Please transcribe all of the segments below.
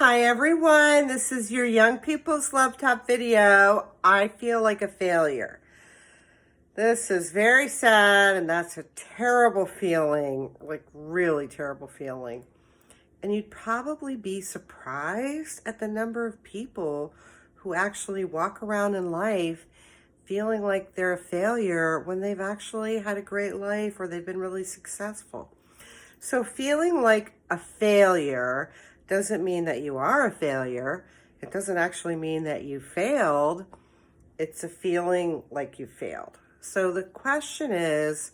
Hi everyone, this is your Young People's Love Top video. I feel like a failure. This is very sad and that's a terrible feeling, like really terrible feeling. And you'd probably be surprised at the number of people who actually walk around in life feeling like they're a failure when they've actually had a great life or they've been really successful. So feeling like a failure doesn't mean that you are a failure. It doesn't actually mean that you failed. It's a feeling like you failed. So the question is,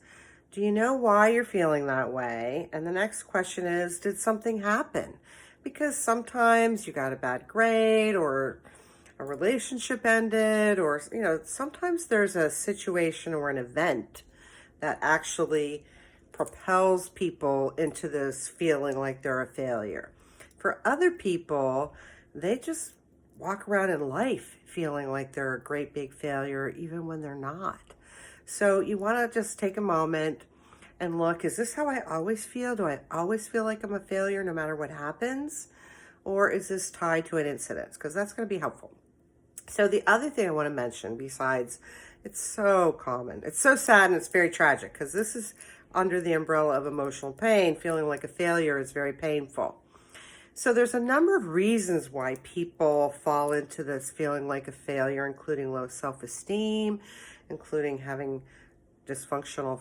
do you know why you're feeling that way? And the next question is, did something happen? Because sometimes you got a bad grade or a relationship ended, or, sometimes there's a situation or an event that actually propels people into this feeling like they're a failure. For other people, they just walk around in life feeling like they're a great big failure, even when they're not. So you want to just take a moment and look, is this how I always feel? Do I always feel like I'm a failure no matter what happens? Or is this tied to an incident? Because that's going to be helpful. So the other thing I want to mention, besides, it's so common, it's so sad and it's very tragic, because this is under the umbrella of emotional pain. Feeling like a failure is very painful. So there's a number of reasons why people fall into this feeling like a failure, including low self-esteem, including having dysfunctional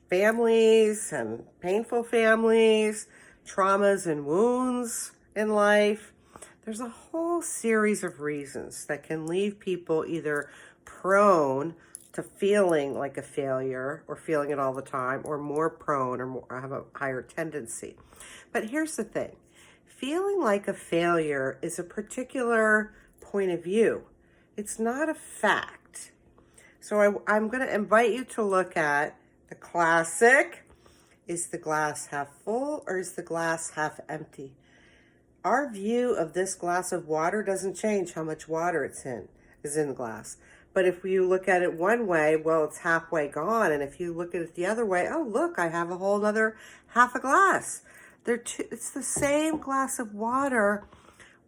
families and painful families, traumas and wounds in life. There's a whole series of reasons that can leave people either prone to feeling like a failure or feeling it all the time, or more prone or have a higher tendency. But here's the thing. Feeling like a failure is a particular point of view. It's not a fact. So I'm going to invite you to look at the classic, is the glass half full or is the glass half empty? Our view of this glass of water doesn't change how much water is in the glass. But if you look at it one way, well, it's halfway gone. And if you look at it the other way, oh, look, I have a whole other half a glass. It's the same glass of water.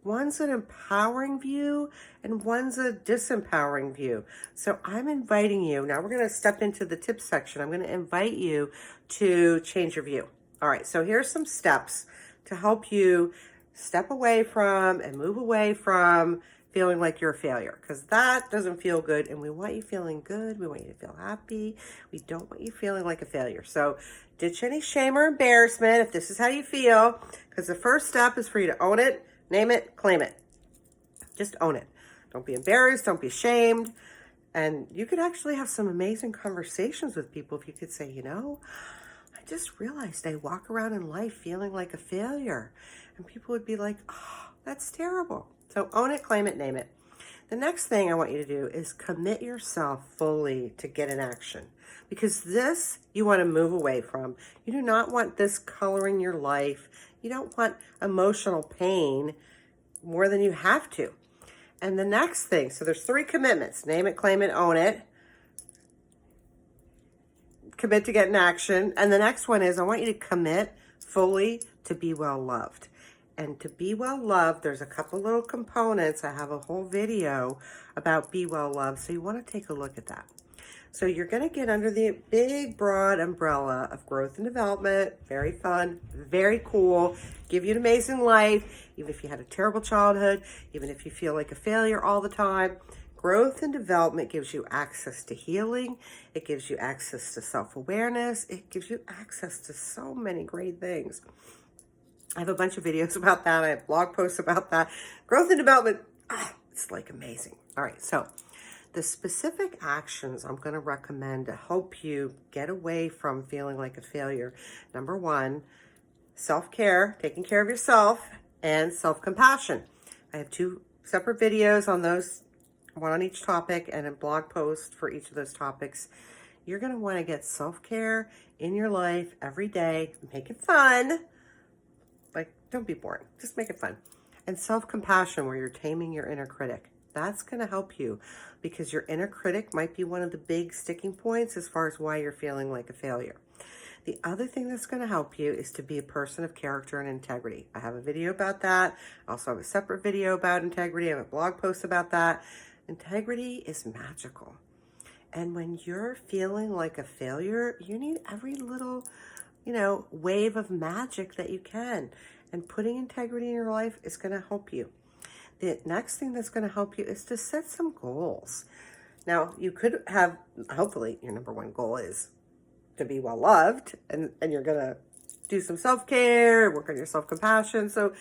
One's an empowering view and one's a disempowering view. So I'm inviting you, now we're going to step into the tip section. I'm going to invite you to change your view. All right, so here's some steps to help you step away from and move away from feeling like you're a failure, because that doesn't feel good. And we want you feeling good. We want you to feel happy. We don't want you feeling like a failure. So ditch any shame or embarrassment if this is how you feel, because the first step is for you to own it, name it, claim it. Just own it. Don't be embarrassed. Don't be ashamed. And you could actually have some amazing conversations with people if you could say, I just realized I walk around in life feeling like a failure. And people would be like, oh, that's terrible. So own it, claim it, name it. The next thing I want you to do is commit yourself fully to get in action, because this you want to move away from. You do not want this coloring your life. You don't want emotional pain more than you have to. And the next thing, so there's 3 commitments: name it, claim it, own it. Commit to get in action. And the next one is, I want you to commit fully to be well loved. And to be well loved, there's a couple little components. I have a whole video about be well loved, so you want to take a look at that. So you're going to get under the big, broad umbrella of growth and development. Very fun, very cool, give you an amazing life, even if you had a terrible childhood, even if you feel like a failure all the time. Growth and development gives you access to healing. It gives you access to self-awareness. It gives you access to so many great things. I have a bunch of videos about that. I have blog posts about that. Growth and development, it's like amazing. All right, so the specific actions I'm going to recommend to help you get away from feeling like a failure. Number 1, self-care, taking care of yourself, and self-compassion. I have 2 separate videos on those, one on each topic, and a blog post for each of those topics. You're going to want to get self-care in your life every day. Make it fun. Like, don't be boring. Just make it fun. And self-compassion, where you're taming your inner critic. That's going to help you, because your inner critic might be one of the big sticking points as far as why you're feeling like a failure. The other thing that's going to help you is to be a person of character and integrity. I have a video about that. I also have a separate video about integrity. I have a blog post about that. Integrity is magical. And when you're feeling like a failure, you need every little, wave of magic that you can. And putting integrity in your life is going to help you. The next thing that's going to help you is to set some goals. Now, you could have, hopefully, your number one goal is to be well loved, and you're going to do some self-care, work on your self-compassion. So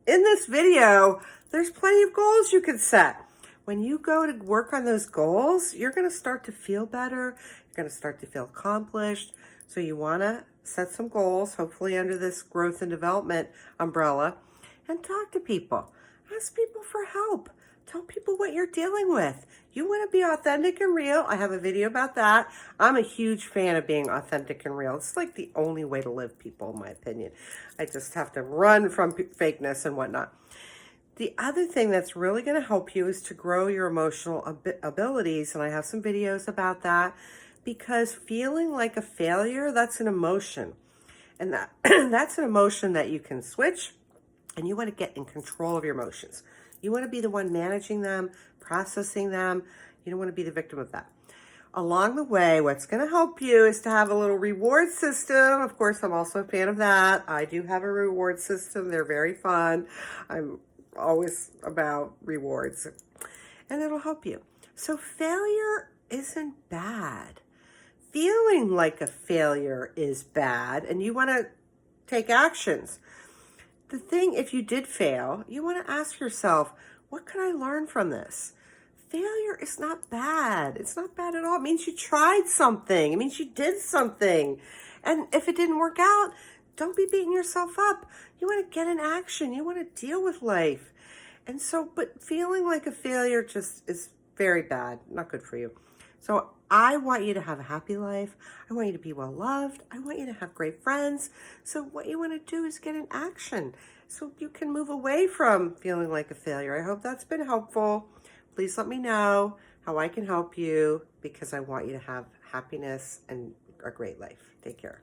in this video, there's plenty of goals you can set. When you go to work on those goals, you're going to start to feel better. You're going to start to feel accomplished. So you want to set some goals, hopefully under this growth and development umbrella, and talk to people. Ask people for help. Tell people what you're dealing with. You want to be authentic and real. I have a video about that. I'm a huge fan of being authentic and real. It's like the only way to live, people, in my opinion. I just have to run from fakeness and whatnot. The other thing that's really going to help you is to grow your emotional abilities. And I have some videos about that, because feeling like a failure, that's an emotion. And that's an emotion that you can switch, and you want to get in control of your emotions. You want to be the one managing them, processing them. You don't want to be the victim of that. Along the way, what's going to help you is to have a little reward system. Of course, I'm also a fan of that. I do have a reward system. They're very fun. I'm always about rewards, and it'll help you. So failure isn't bad. Feeling like a failure is bad, and you want to take actions. The thing, if you did fail, you want to ask yourself, what can I learn from this? Failure is not bad. It's not bad at all. It means you tried something. It means you did something. And if it didn't work out, don't be beating yourself up. You want to get in action. You want to deal with life. And so, but feeling like a failure just is very bad, not good for you. So I want you to have a happy life. I want you to be well loved. I want you to have great friends. So what you want to do is get in action so you can move away from feeling like a failure. I hope that's been helpful. Please let me know how I can help you, because I want you to have happiness and a great life. Take care.